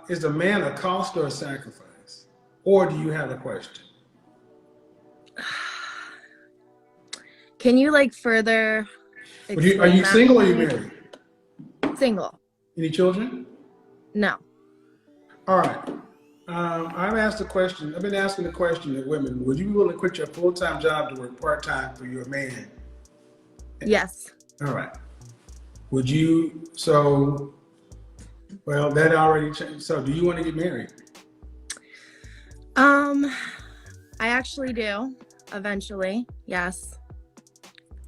is a man a cost or a sacrifice? Or do you have a question? Can you like further explain Are you that single or to are you me? married? Single. Any children? No. All right. I've asked the question. I've been asking the question to women: would you be willing to quit your full-time job to work part-time for your man? Yes. All right. Would you? So, well, that already changed. So, do you want to get married? I actually do. Eventually, yes.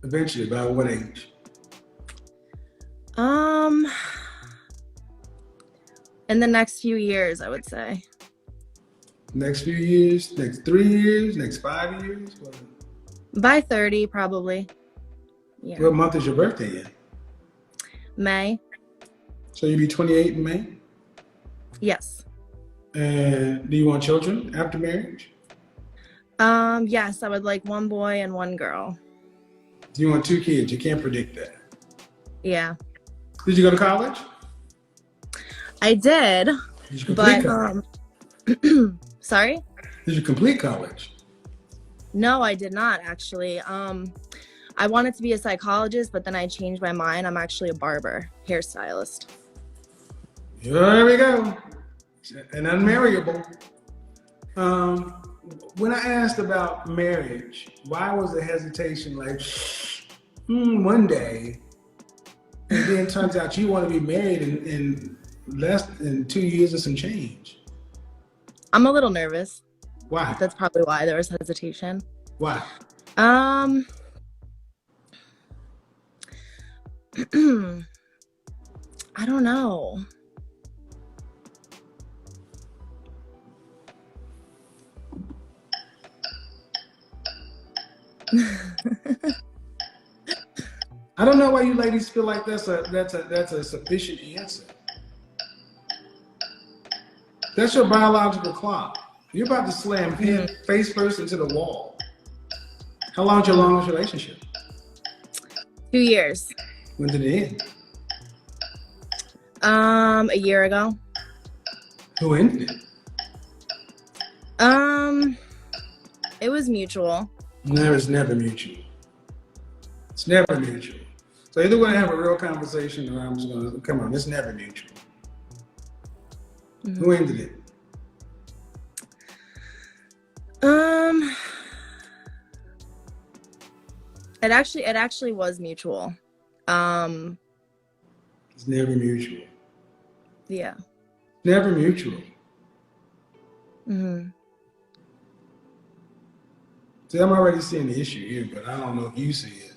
Eventually, by what age? In the next few years, I would say. Next few years? Next 3 years? Next 5 years? By 30, probably. Yeah. What month is your birthday in? May. So you'll be 28 in May? Yes. And do you want children after marriage? Yes, I would like one boy and one girl. Do you want 2 kids? You can't predict that. Yeah. Did you go to college? I did. Did you complete college? Sorry? Did you complete college? No, I did not actually. I wanted to be a psychologist, but then I changed my mind. I'm actually a barber, hairstylist. There we go. And unmarriable. When I asked about marriage, why was the hesitation like, one day, and then it turns out you want to be married in less than 2 years or some change? I'm a little nervous. Why? That's probably why there was hesitation. Why? I don't know. I don't know why you ladies feel like that's a sufficient answer. That's your biological clock. You're about to slam face first into the wall. How long's your longest relationship? 2 years. When did it end? A year ago. Who ended it? It was mutual. No, it's never mutual. It's never mutual. So either we're gonna have a real conversation or I'm just gonna, come on, it's never mutual. Who ended it? It actually was mutual. It's never mutual. Yeah. Never mutual. See, I'm already seeing the issue here, but I don't know if you see it.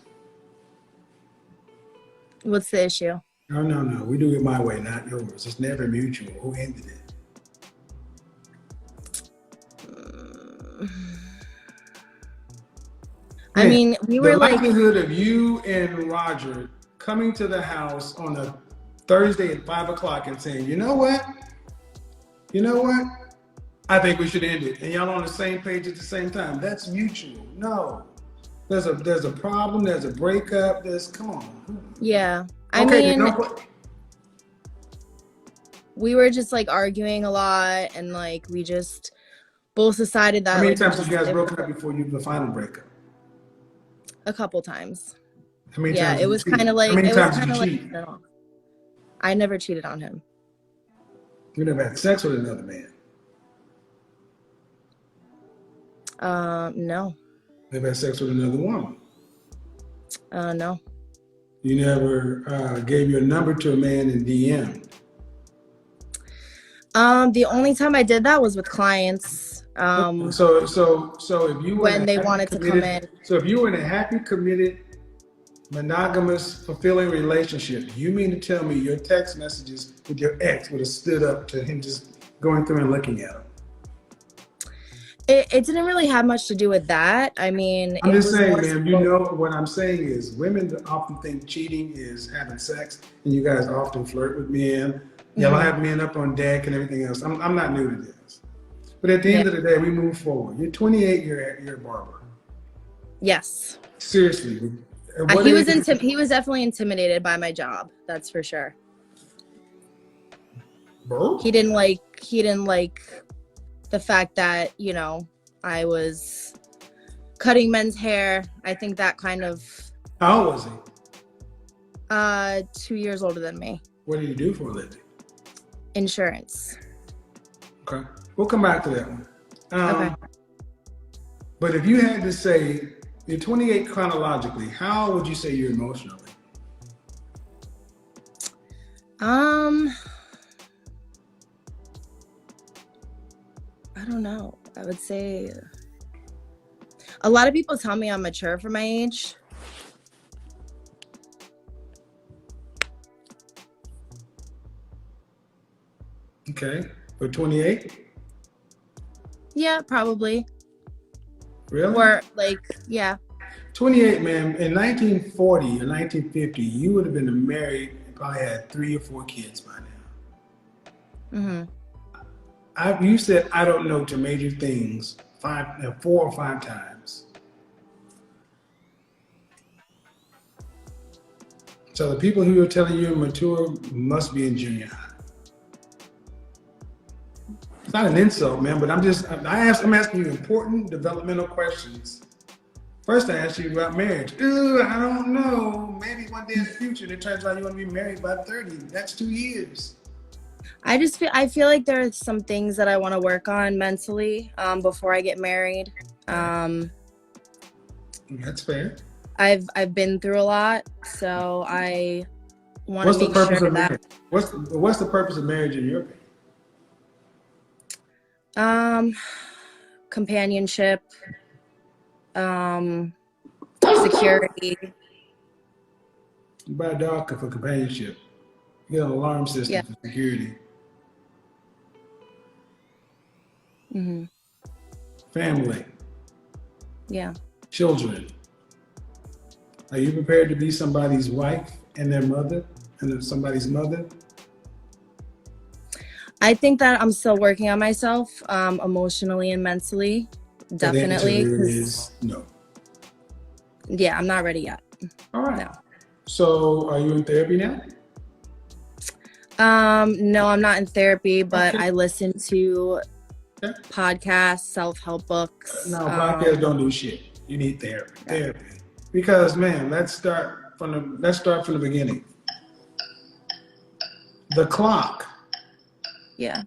What's the issue? No. We do it my way, not yours. It's never mutual. Who ended it? I mean, we were like... The likelihood of you and Roger coming to the house on a Thursday at 5 o'clock and saying, you know what? I think we should end it. And y'all on the same page at the same time. That's mutual. No. There's a problem, there's a breakup, come on. Yeah. I mean, we were just like arguing a lot and like we just both decided that. How many times have you guys broken up before the final breakup? A couple times. How many times? It was kind of like... How many times did you cheat? I never cheated on him. You never had sex with another man? No. Never had sex with another woman? No. You never gave your number to a man in DM? The only time I did that was with clients. So if you were when they wanted to come in. So if you were in a happy, committed, monogamous, fulfilling relationship, you mean to tell me your text messages with your ex would have stood up to him just going through and looking at them? It didn't really have much to do with that. I mean, I'm just saying, man, you know what I'm saying is women often think cheating is having sex, and you guys often flirt with men. Y'all have men up on deck and everything else. I'm not new to this. But at the end of the day, we move forward. You're 28, you're a barber. Yes. Seriously. He was definitely intimidated by my job. That's for sure. Both? He didn't like he didn't like the fact that, I was cutting men's hair. I think that kind of How old was he? 2 years older than me. What did he do for a living? Insurance. Okay. We'll come back to that one. Okay. But if you had to say, you're 28 chronologically, how would you say you're emotionally? I don't know. I would say a lot of people tell me I'm mature for my age. Okay. For 28? Yeah, probably. Really? Or like, yeah. 28, man. In 1940 or 1950, you would have been married and probably had 3 or 4 kids by now. Mm-hmm. You said I don't know to major things 4 or 5 times. So the people who are telling you you're mature must be in junior high. It's not an insult, man, but I'm asking you important developmental questions. First, I asked you about marriage. Ooh, I don't know. Maybe one day in the future, it turns out you want to be married by 30. That's 2 years. I feel like there are some things that I want to work on mentally before I get married. That's fair. I've been through a lot, so I want to make sure that. Marriage? What's the purpose of marriage in your opinion? Companionship, security. You buy a dog for companionship. You get an alarm system for security. Mm-hmm. Family. Yeah. Children. Are you prepared to be somebody's wife and their mother and somebody's mother? I think that I'm still working on myself emotionally and mentally. Definitely. The answer is no. Yeah, I'm not ready yet. All right. No. So are you in therapy now? No, I'm not in therapy, but Okay. I listen to podcasts, self-help books. No, podcasts don't do shit. You need therapy. Yeah. Therapy. Because man, let's start from the beginning. The clock. Yeah.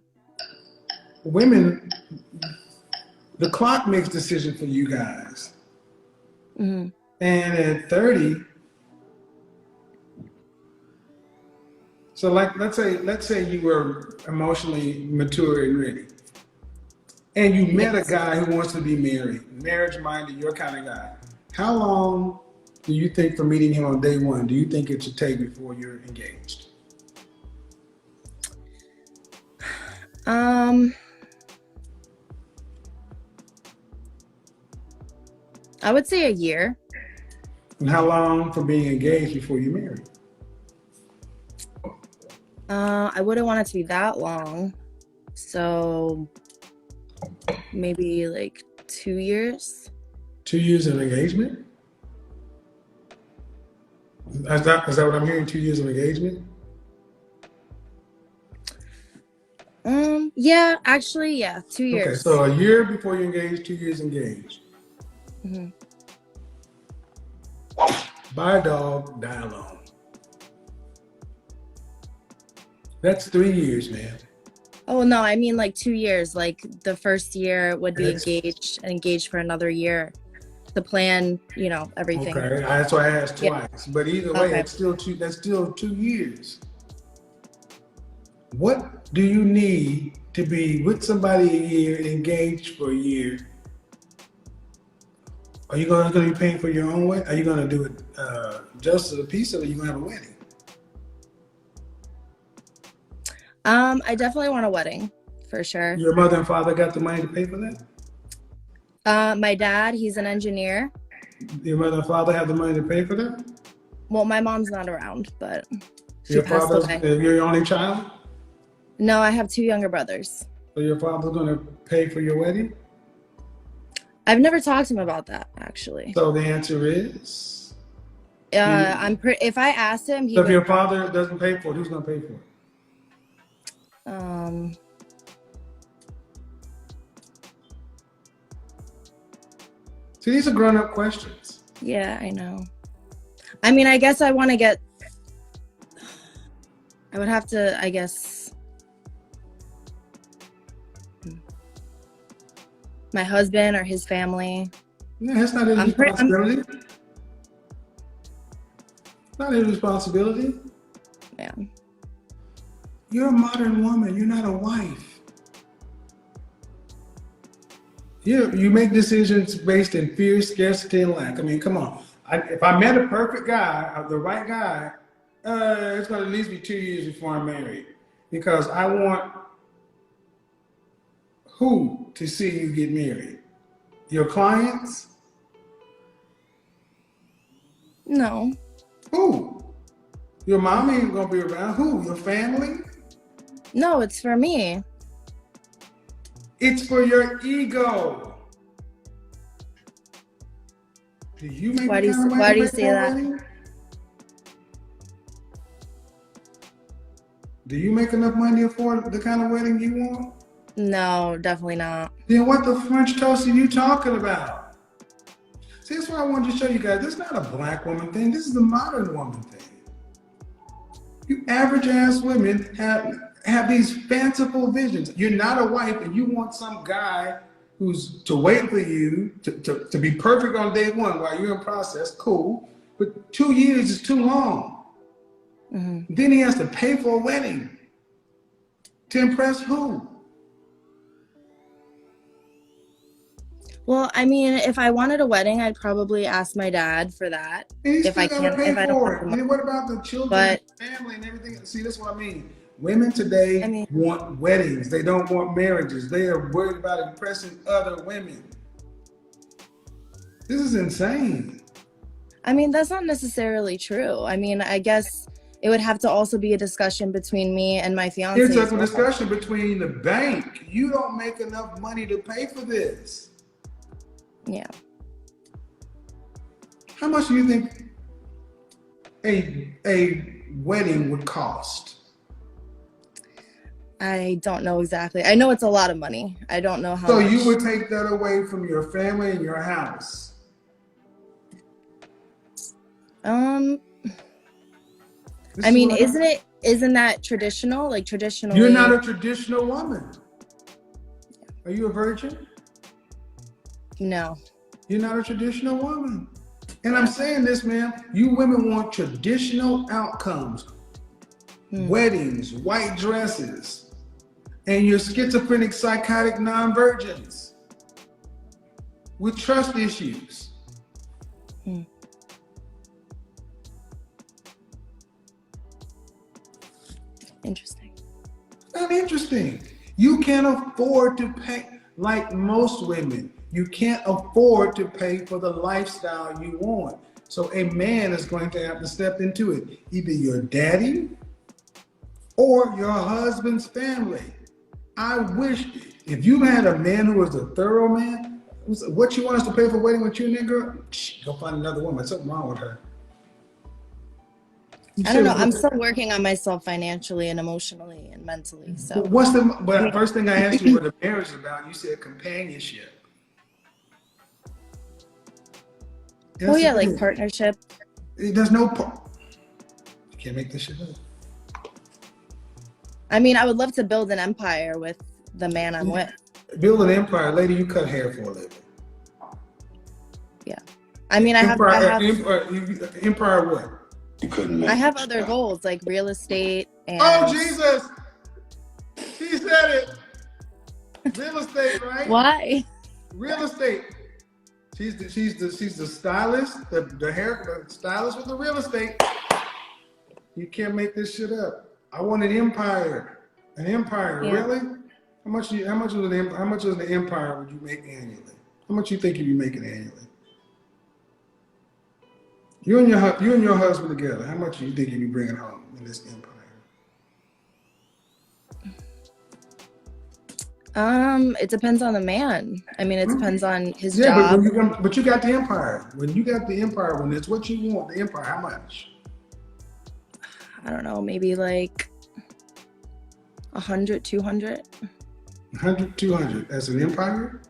Women, the clock makes decisions for you guys. Mm-hmm. And at 30, so let's say you were emotionally mature and ready. And you met a guy who wants to be married, marriage-minded, your kind of guy. How long do you think from meeting him on day one, do you think it should take before you're engaged? I would say a year. And how long from being engaged before you marry? I wouldn't want it to be that long. So maybe like 2 years. 2 years of engagement? Is that what I'm hearing? 2 years of engagement? Yeah, actually, yeah, 2 years. Okay, so a year before you engage, 2 years engaged. Mm-hmm. Buy a dog, die alone. That's 3 years, man. Oh no, I mean like 2 years. Like the first year would be engaged and engaged for another year. The plan, everything. Okay, that's why I asked twice. Yeah. But either way, it's still two. That's still 2 years. What do you need to be with somebody a year, engaged for a year? Are you going to be paying for your own wedding? Are you going to do it just as a piece, or are you going to have a wedding? I definitely want a wedding, for sure. Your mother and father got the money to pay for that? My dad, he's an engineer. Your mother and father have the money to pay for that? Well, my mom's not around, but she passed away. You're your only child? No, I have 2 younger brothers. So your father's going to pay for your wedding? I've never talked to him about that, actually. So the answer is? If I asked him, So if your father doesn't pay for it, who's going to pay for it? See, these are grown-up questions. Yeah, I know. I mean, I guess I want to get. I would have to, I guess. My husband or his family. Yeah, that's not his responsibility. Not his responsibility. Yeah. You're a modern woman. You're not a wife. You make decisions based in fear, scarcity, and lack. I mean, come on. If I met a perfect guy, the right guy, it's going to at least be 2 years before I'm married. Because I want who to see you get married? Your clients? No. Who? Your mom ain't going to be around. Who? Your family? No, it's for me. It's for your ego. Do you make Why do you say that? wedding? Do you make enough money to afford the kind of wedding you want? No, definitely not. Then what the French toast are you talking about? See, that's what I wanted to show you guys. This is not a black woman thing. This is a modern woman thing. You average ass women have these fanciful visions. You're not a wife and you want some guy who's to wait for you to be perfect on day one while you're in process, cool. But 2 years is too long. Mm-hmm. Then he has to pay for a wedding. To impress who? Well, I mean, if I wanted a wedding, I'd probably ask my dad for that. And he's If I still gotta can't, if pay I don't for have it. the money. And what about the children, But- family, and everything? See, that's what I mean. Women today I mean- want weddings. They don't want marriages. They are worried about impressing other women. This is insane. I mean, that's not necessarily true. I mean, I guess it would have to also be a discussion between me and my fiance. It's as a well. discussion between the bank. You don't make enough money to pay for this. Yeah. How much do you think a wedding would cost? I don't know exactly. I know it's a lot of money. I don't know how So much. you would take that away from your family and your house. I mean, isn't that traditional? Like traditionally. You're not a traditional woman. Are you a virgin? No. You're not a traditional woman. And I'm saying this, man, you women want traditional outcomes. Weddings, white dresses, and you're schizophrenic, psychotic non-virgins with trust issues. Interesting. Not interesting. You can't afford to pay, like most women, you can't afford to pay for the lifestyle you want. So a man is going to have to step into it. Either your daddy or your husband's family. I wish, if you had a man who was a thorough man, what you want us to pay for wedding with you, nigga? Go find another woman. Something wrong with her. I don't know. I'm still working on myself financially and emotionally and mentally. So But first thing I asked you what the marriage is about, you said companionship. Oh yeah, like partnership. There's no you can't make this shit up. I mean, I would love to build an empire with the man I'm with. Build an empire, lady. You cut hair for a living. Yeah, I mean, Empire what? You couldn't make I have it. other goals like real estate and. Oh Jesus! She said it. Real estate, right? Why? Real estate. She's the stylist, the stylist with the real estate. You can't make this shit up. I want an empire. An empire, Yeah. really? How much of the empire would you make annually? How much you think you'd be making annually? You and your husband together, how much do you think you'd be bringing home in this empire? It depends on the man. I mean, it depends on his Yeah, job. but you got the empire. When it's what you want, the empire, how much? I don't know, maybe like 100, 200. 100, 200. That's an empire?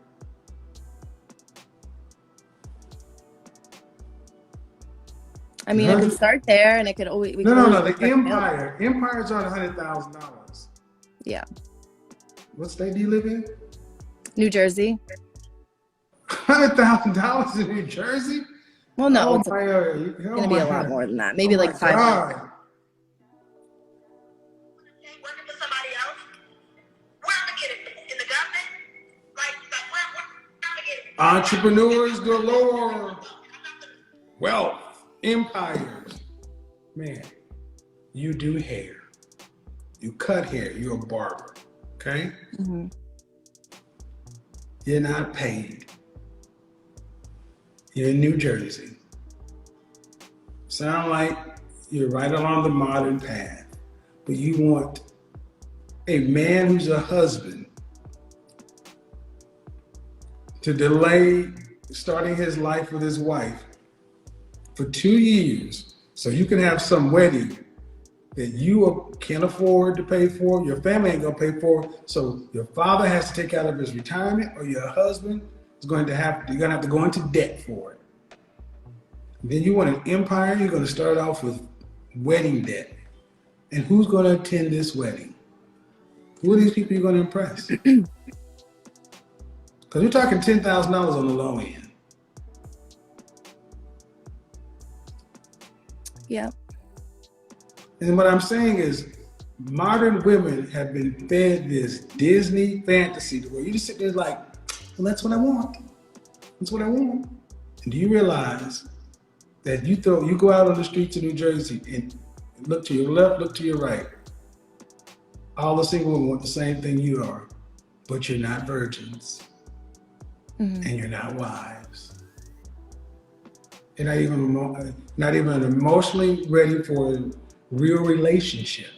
I mean, it can start there, and it could always No. The work it out. Empire's on $100,000. Yeah, What state do you live in? New Jersey. $100,000 in New Jersey? Well, no, Oh it's my God. gonna be a lot more than that. Maybe like 500. God. Working for somebody else? Where am I getting it? In the government? Where am I getting it? Entrepreneurs galore. Wealth. Empires. Man, you do hair. You cut hair. You're a barber. Okay? Mm-hmm. You're not paid. You're in New Jersey. Sound like you're right along the modern path, but you want a man who's a husband to delay starting his life with his wife for 2 years so you can have some wedding that you can't afford to pay for, your family ain't gonna pay for, so your father has to take out of his retirement, or your husband is you're gonna have to go into debt for it. Then you want an empire, you're gonna start off with wedding debt. And who's gonna attend this wedding? Who are these people you're gonna impress? Because we're talking $10,000 on the low end. Yeah. And what I'm saying is, modern women have been fed this Disney fantasy where you just sit there like, well, that's what I want. That's what I want. And do you realize that you go out on the streets of New Jersey and look to your left, look to your right. All the single women want the same thing you are, but you're not virgins. Mm-hmm. And you're not wives. You're not even emotionally ready for a real relationship.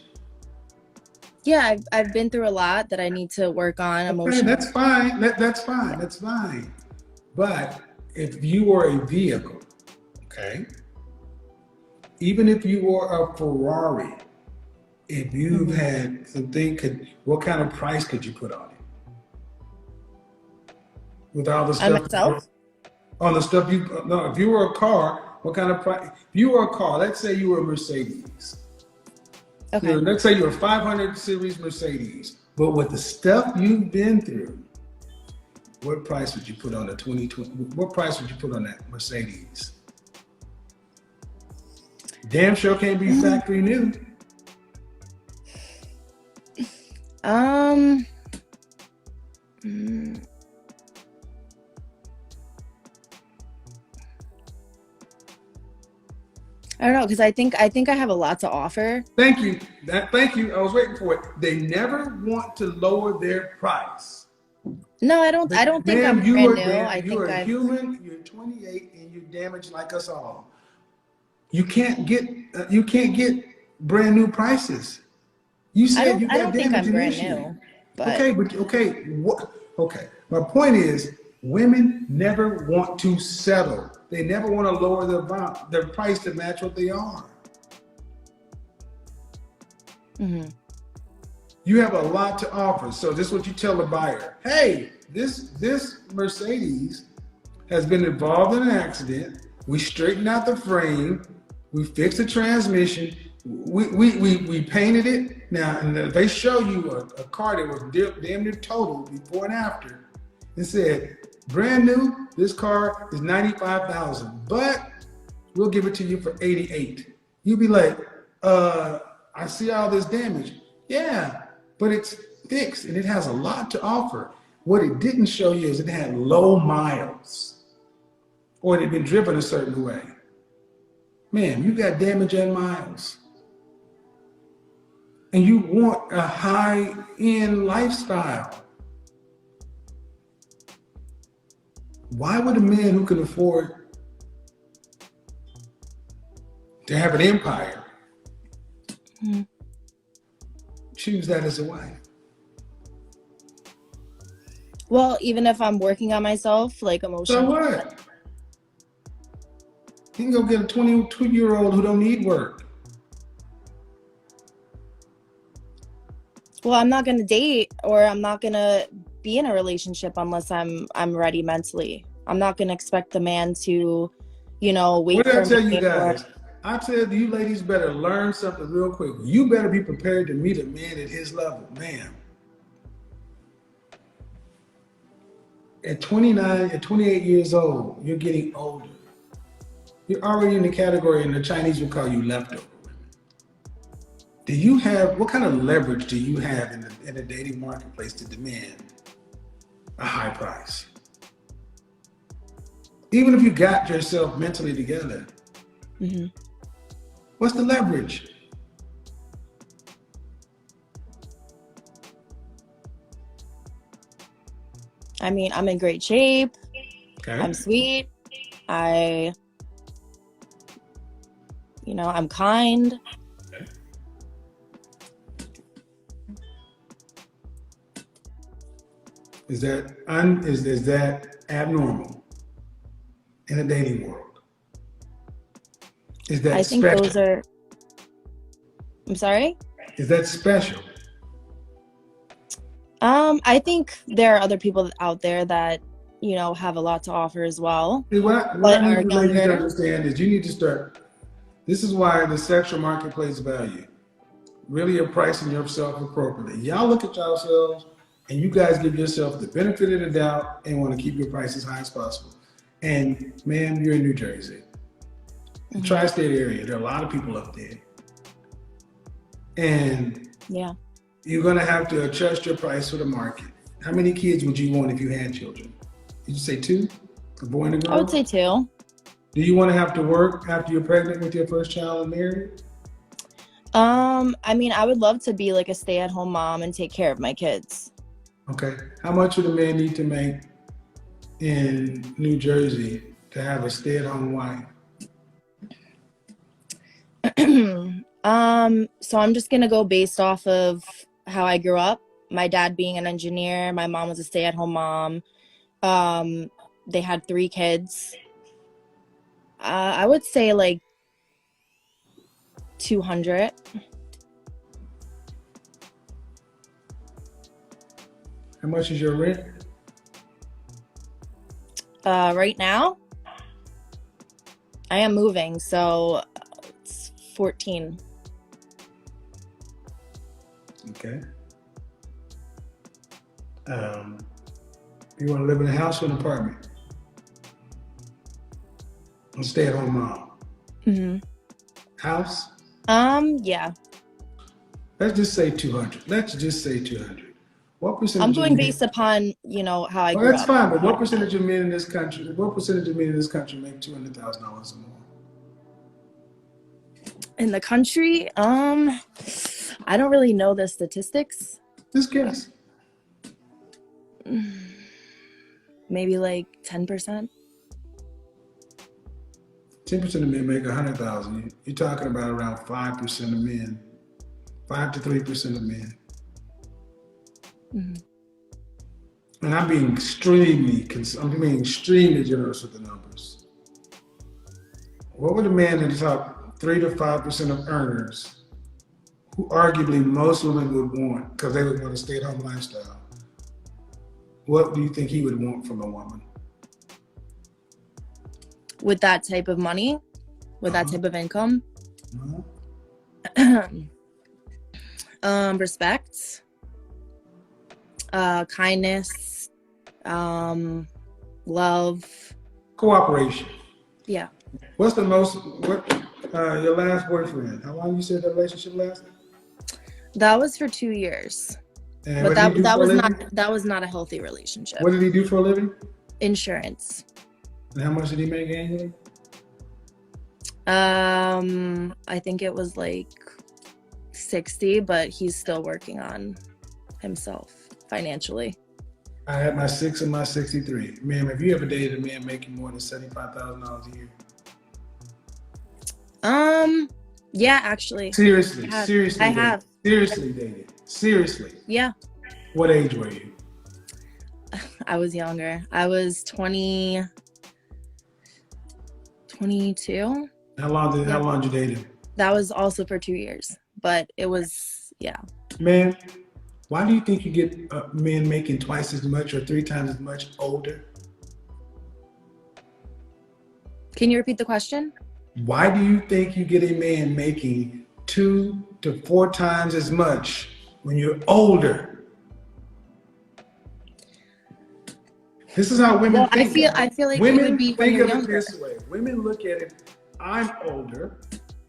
Yeah, I've been through a lot that I need to work on emotionally. That's fine. That's fine. That's fine. But if you were a vehicle, okay, even if you were a Ferrari, if you've had something, what kind of price could you put on it? With all the stuff. Myself? On the stuff if you were a car, what kind of price? If you were a car, let's say you were a Mercedes. Okay. Let's say you're a 500 series Mercedes, but with the stuff you've been through, what price would you put on the 2020? What price would you put on that Mercedes? Damn sure can't be factory new. I don't know, because I think I have a lot to offer. Thank you. Thank you. I was waiting for it. They never want to lower their price. No, I don't think I'm brand new. You're a human. You're 28 and you're damaged like us all. You can't get brand new prices. You said you got I don't think I'm brand issue. new. But Okay. My point is, women never want to settle. They never want to lower their price to match what they are. Mm-hmm. You have a lot to offer. So this is what you tell the buyer. Hey, this Mercedes has been involved in an accident. We straightened out the frame. We fixed the transmission. We painted it. Now, and if they show you a car that was damn near total before and after, and said, brand new, this car is $95,000, but we'll give it to you for $88,000. You'd be like, I see all this damage. Yeah, but it's fixed and it has a lot to offer. What it didn't show you is it had low miles, or it had been driven a certain way. Man, you got damage and miles. And you want a high-end lifestyle. Why would a man who can afford to have an empire choose that as a wife? Well, even if I'm working on myself, like emotionally. So what? You can go get a 22-year-old who don't need work. Well, I'm not gonna date, or I'm not gonna be in a relationship unless I'm ready mentally. I'm not gonna expect the man to, wait for me. What did I tell you guys? I tell you ladies better learn something real quick. You better be prepared to meet a man at his level, man. At 29, at 28 years old, you're getting older. You're already in the category, and the Chinese will call you leftover women. Do you have, what kind of leverage do you have in the dating marketplace to demand a high price? Even if you got yourself mentally together, what's the leverage? I mean, I'm in great shape. Okay. I'm sweet. I'm kind. Is that abnormal in a dating world? Is that I think special? those are. I'm sorry? Is that special? I think there are other people out there that, have a lot to offer as well. See, what But I are need you ladies to younger. understand is you need to start. This is why the sexual marketplace value. Really are pricing yourself appropriately. Y'all look at yourselves and you guys give yourself the benefit of the doubt and want to keep your price as high as possible. And man, you're in New Jersey. The tri-state area, there are a lot of people up there. And Yeah. you're gonna have to adjust your price for the market. How many kids would you want if you had children? Did you say 2? A boy and a girl? I would say 2. Do you want to have to work after you're pregnant with your first child and married? I mean, I would love to be like a stay-at-home mom and take care of my kids. Okay. How much would a man need to make in New Jersey to have a stay-at-home wife? So I'm just gonna go based off of how I grew up. My dad being an engineer, my mom was a stay-at-home mom. They had 3 kids. I would say like 200. How much is your rent? Right now, I am moving, so it's 14. Okay. You want to live in a house or an apartment? A stay-at-home mom. House? Yeah. Let's just say 200. Let's just say 200. What percentage? I'm of going men- based upon, how I Well, grew that's up. fine, but what percentage of men in this country? What percentage of men in this country make $200,000 or more? In the country, I don't really know the statistics. Just guess. Maybe like 10%. 10% of men make 100,000. You're talking about around 5% of men, 5 to 3% of men. And I'm being extremely generous with the numbers. What would a man in the top 3 to 5% of earners, who arguably most women would want, because they would want a stay-at-home lifestyle, what do you think he would want from a woman? With that type of money, with that type of income, respect, kindness, love. Cooperation. Yeah. What's the most, your last boyfriend, how long you said that relationship lasted? That was for 2 years. And But what did he do that for a was living? that was not a healthy relationship. What did he do for a living? Insurance. And how much did he make annually? I think it was like 60, but he's still working on himself financially. I had my 6 and my 63. Ma'am, have you ever dated a man making more than $75,000 a year? Yeah, actually. Seriously, I have. seriously. I dated. have. Seriously dated. Seriously. Yeah. What age were you? I was younger. I was 22. How long did you date him? That was also for 2 years, but it was, yeah. Man, why do you think you get men making twice as much or 3 times as much older? Can you repeat the question? Why do you think you get a man making 2 to 4 times as much when you're older? This is how women Well, think. I feel like it Women would be when think you're of it younger. this way. Women look at it, I'm older,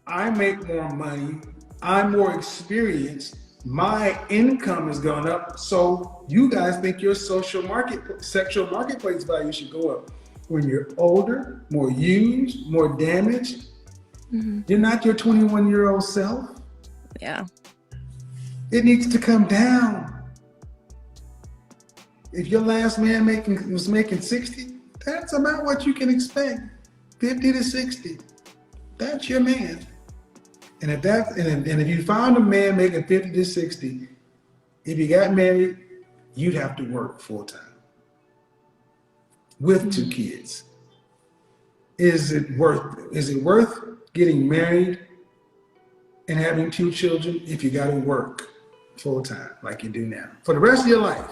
I make more money, I'm more experienced, my income has gone up, so you guys think your sexual marketplace value should go up. When you're older, more used, more damaged, you're not your 21-year-old self. Yeah. It needs to come down. If your last man was making 60, that's about what you can expect. 50 to 60. That's your man. And if you found a man making 50 to 60, if you got married, you'd have to work full time with 2 kids. Is it worth getting married and having 2 children if you got to work full time like you do now for the rest of your life?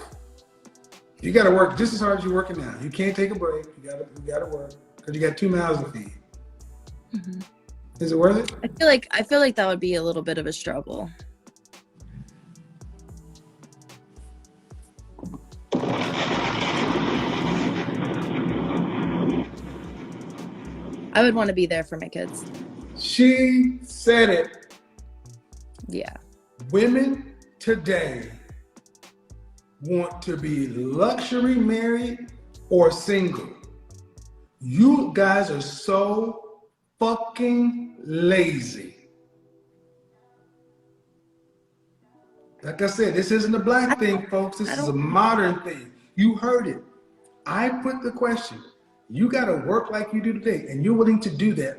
You got to work just as hard as you're working now. You can't take a break. You got to work because you got 2 mouths to feed. Mm-hmm. Is it worth it? I feel like that would be a little bit of a struggle. I would want to be there for my kids. She said it. Yeah. Women today want to be luxury married or single. You guys are so fucking lazy. Like I said, this isn't a black thing, folks. This is a modern thing. You heard it. I put the question. You got to work like you do today, and you're willing to do that.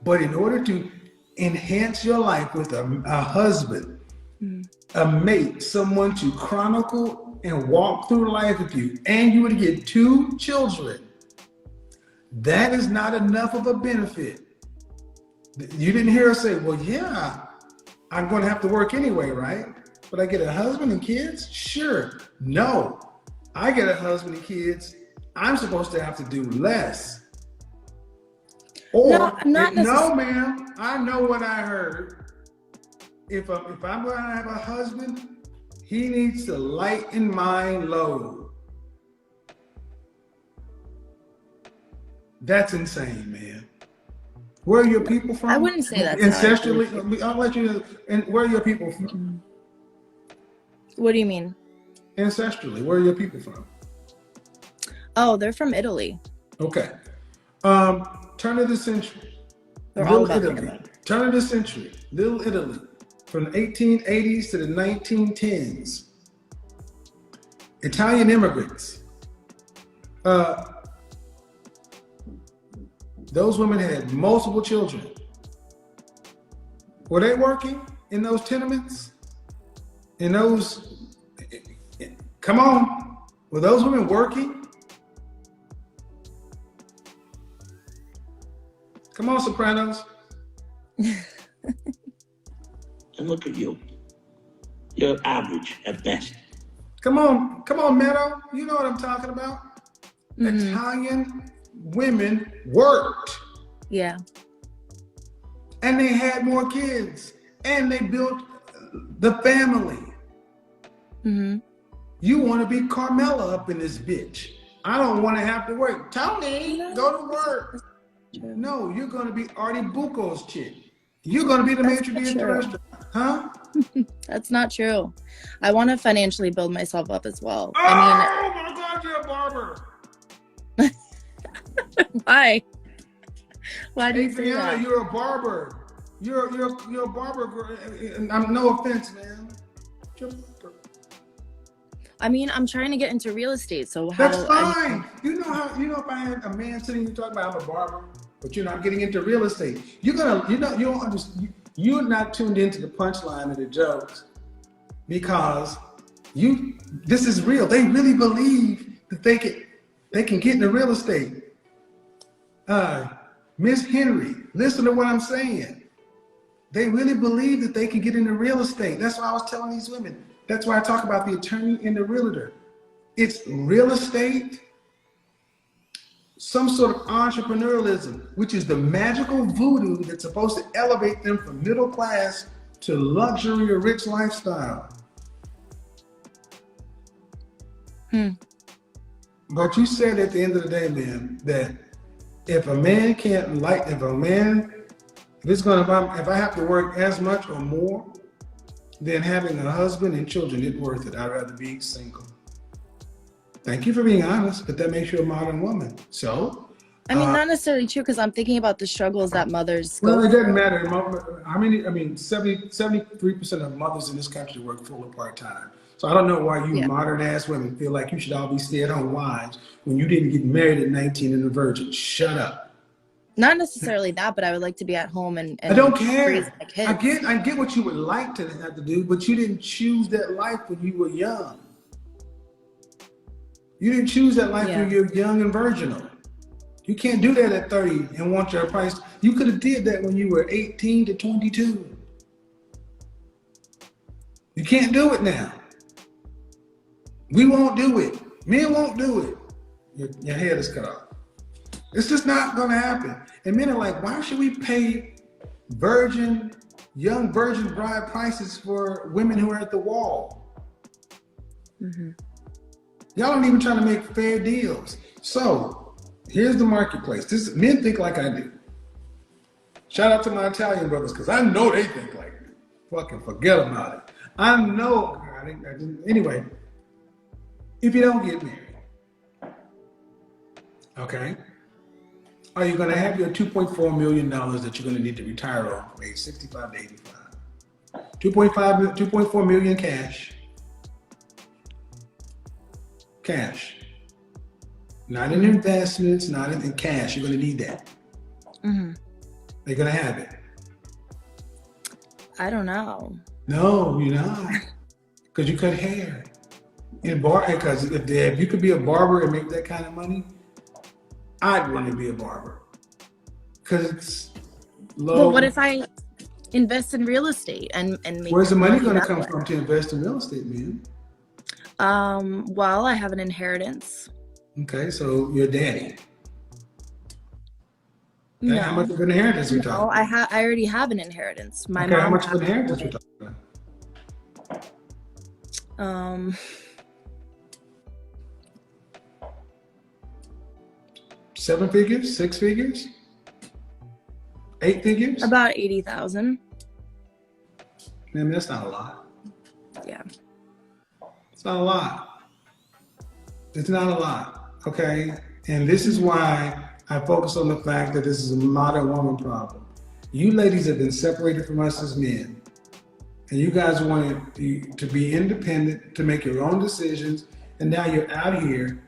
But in order to enhance your life with a husband, a mate, someone to chronicle and walk through life with you, and you would get 2 children, that is not enough of a benefit. You didn't hear her say, well, yeah, I'm going to have to work anyway, right? But I get a husband and kids? Sure. No, I get a husband and kids. I'm supposed to have to do less. Or, no, ma'am, I know what I heard. If I'm going to have a husband, he needs to lighten my load. That's insane, man. Where are your people from? I wouldn't say that's ancestrally. I'll let you know. And where are your people from? What do you mean? Ancestrally, where are your people from? Oh, they're from Italy. Okay. Turn of the century. They're all Little about Italy. Turn of the century. Little Italy. From the 1880s to the 1910s. Italian immigrants. Those women had multiple children. Were they working in those tenements? In those, come on, were those women working? Come on, Sopranos. And look at you. You're average at best. Come on, Meadow. You know what I'm talking about. Italian women worked. Yeah. And they had more kids. And they built the family. You want to be Carmela up in this bitch. I don't want to have to work. Tony, go to work. No, you're going to be Artie Bucco's chick. You're going to be the maitre d' at the restaurant. Huh? That's not true. I want to financially build myself up as well. Oh my God, you're a barber. Why? Why do you say Adriana, that? you're a barber. You're a barber girl. I'm no offense, man. I mean, I'm trying to get into real estate, so how? That's fine. You know if I had a man sitting here talking about I'm a barber, but you're not getting into real estate, you don't understand. You're not tuned into the punchline of the jokes because this is real. They really believe that they can get into real estate. Miss Henry, listen to what I'm saying. They really believe that they can get into real estate. That's why I was telling these women. That's why I talk about the attorney and the realtor. It's real estate some sort of entrepreneurialism, which is the magical voodoo that's supposed to elevate them from middle class to luxury or rich lifestyle. But you said at the end of the day, man, that if a man can't if I have to work as much or more than having a husband and children, it's worth it. I'd rather be single. Thank you for being honest, but that makes you a modern woman. So, I mean, not necessarily true, because I'm thinking about the struggles that mothers go well, it through. doesn't matter. 73% of mothers in this country work full or part-time. So I don't know why you modern ass women feel like you should all be stay-at-home wives when you didn't get married at 19 and a virgin. Shut up. Not necessarily that, but I would like to be at home and I don't raise care. my kids. I get what you would like to have to do, but you didn't choose that life when you were young. You didn't choose that life when you're young and virginal. You can't do that at 30 and want your price. You could have did that when you were 18 to 22. You can't do it now. We won't do it. Men won't do it. Your head is cut off. It's just not going to happen. And men are like, why should we pay young virgin bride prices for women who are at the wall? Mm-hmm. Y'all aren't even trying to make fair deals. So here's the marketplace. Men think like I do. Shout out to my Italian brothers, because I know they think like me. Fucking forget about it. I know. Anyway, if you don't get married, okay, are you going to have your $2.4 million that you're going to need to retire on from age 65 to 85? 2.4 million cash. Cash. Not in investments, not in cash. You're going to need that. Mm-hmm. They're going to have it. I don't know. No, you're not. Because you cut hair. Because if you could be a barber and make that kind of money, I'd want to be a barber. Because it's low. Well, what if I invest in real estate and make Where's the money going to that come way? from to invest in real estate, man? Well, I have an inheritance. Okay, so your daddy. No. How much of an inheritance we No, talking? I already have an inheritance. My Okay, mom how much of has an inheritance we talking about? 7 figures, 6 figures, 8 figures? about 80,000. Man, that's not a lot. Yeah. It's not a lot. It's not a lot, okay? And this is why I focus on the fact that this is a modern woman problem. You ladies have been separated from us as men, and you guys wanted to be independent, to make your own decisions, and now you're out here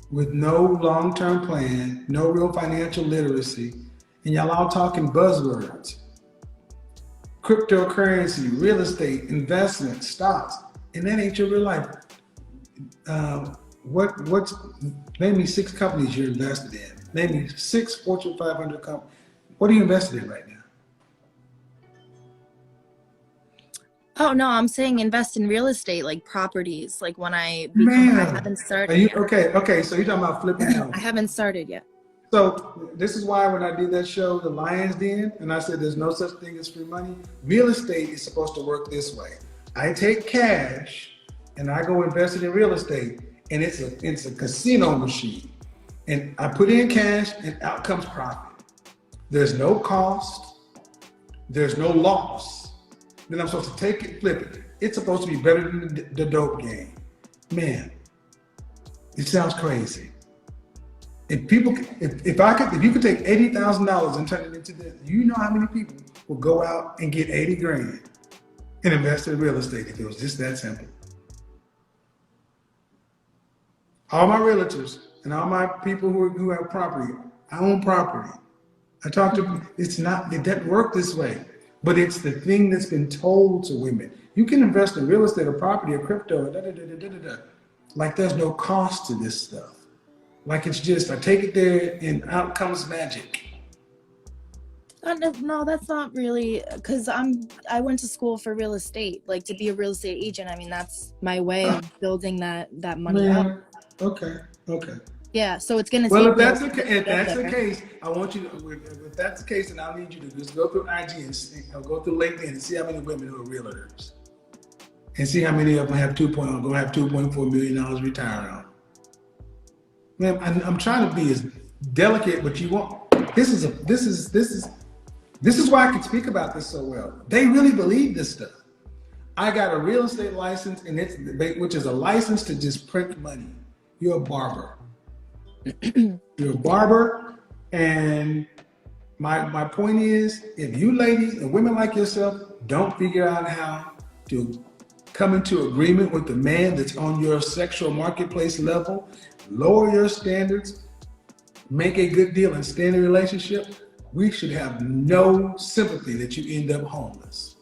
with no long-term plan, no real financial literacy, and y'all all talking buzzwords. Cryptocurrency, real estate, investment, stocks, and that ain't your real life. Name me 6 companies you're invested in. Name me 6 Fortune 500 companies. What are you invested in right now? Oh no, I'm saying invest in real estate, like properties. Like when I haven't started. Are you yet. okay? So you're talking about flipping homes. I haven't started yet. So this is why when I did that show, The Lion's Den, and I said there's no such thing as free money, real estate is supposed to work this way. I take cash and I go invest it in real estate, and it's a casino machine. And I put in cash and out comes profit. There's no cost, there's no loss. Then I'm supposed to take it, flip it. It's supposed to be better than the dope game. Man, it sounds crazy. If you could take $80,000 and turn it into this, you know how many people will go out and get 80 grand and invest in real estate if it was just that simple. All my realtors and all my people who have property, I own property. I talk to them, it doesn't work this way, but it's the thing that's been told to women. You can invest in real estate or property or crypto, like there's no cost to this stuff. Like it's just, I take it there and out comes magic. No, that's not really, because I went to school for real estate, like to be a real estate agent. I mean, that's my way of building that money up. Okay. Yeah, so it's gonna Well, take if me a that's while the to ca- if get that's the there. case, I want you to. If that's the case, then I'll need you to just go through IG and go through LinkedIn and see how many women who are realtors, and see how many of them have going to have $2.4 million retired on. Man, I'm trying to be as delicate, but you want. This is why I can speak about this so well. They really believe this stuff. I got a real estate license, and which is a license to just print money. You're a barber. You're a barber, and my point is, if you ladies and women like yourself don't figure out how to come into agreement with the man that's on your sexual marketplace level, lower your standards, make a good deal, and stay in a relationship, we should have no sympathy that you end up homeless.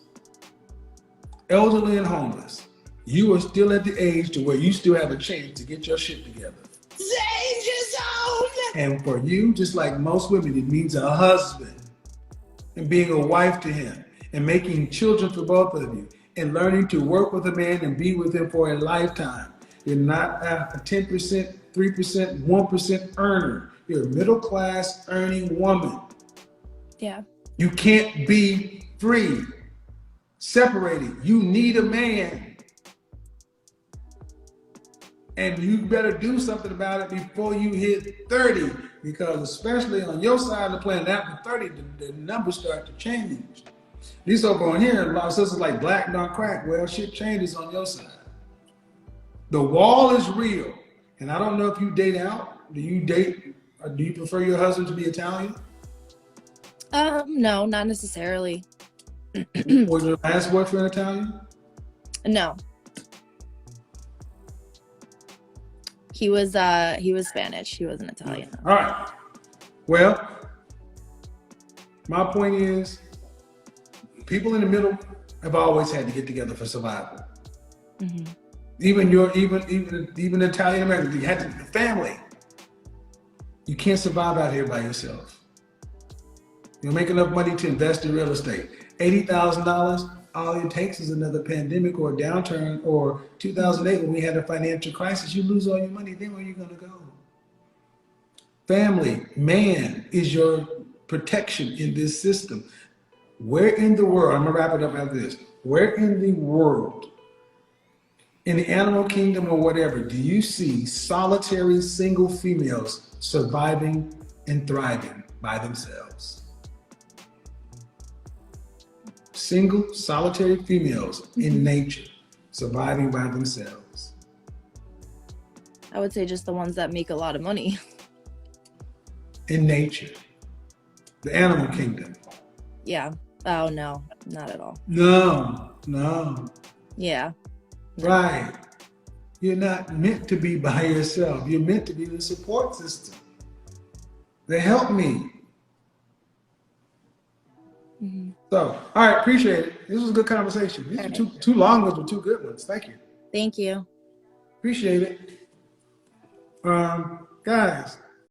Elderly and homeless. You are still at the age to where you still have a chance to get your shit together. Danger zone! And for you, just like most women, it means a husband and being a wife to him and making children for both of you and learning to work with a man and be with him for a lifetime. You're not a 10%, 3%, 1% earner. You're a middle class earning woman. Yeah. You can't be free, separated. You need a man. And you better do something about it before you hit 30, because especially on your side of the planet, after 30, the numbers start to change. These over on here, a lot of sisters like black don't crack. Well, shit changes on your side. The wall is real. And I don't know if you date out. Do you date, or do you prefer your husband to be Italian? No, not necessarily. Was your last boyfriend Italian? No. He was Spanish. He wasn't Italian. All right. Well, my point is, people in the middle have always had to get together for survival. Mm-hmm. Even Italian Americans, you had to family. You can't survive out here by yourself. You make enough money to invest in real estate. $80,000. All it takes is another pandemic or a downturn, or 2008 when we had a financial crisis. You lose all your money, then where are you going to go? Family, man, is your protection in this system. Where in the world, I'm going to wrap it up after this, where in the world, in the animal kingdom or whatever, do you see solitary single females surviving and thriving by themselves? Single, solitary females in nature surviving by themselves. I would say just the ones that make a lot of money. In nature. The animal kingdom. Yeah. Oh, no, not at all. No. Yeah. Right. You're not meant to be by yourself. You're meant to be the support system. They help me. Mm-hmm. So, all right, appreciate it. This was a good conversation. These are two long ones, but two good ones. Thank you. Thank you. Appreciate it. Guys,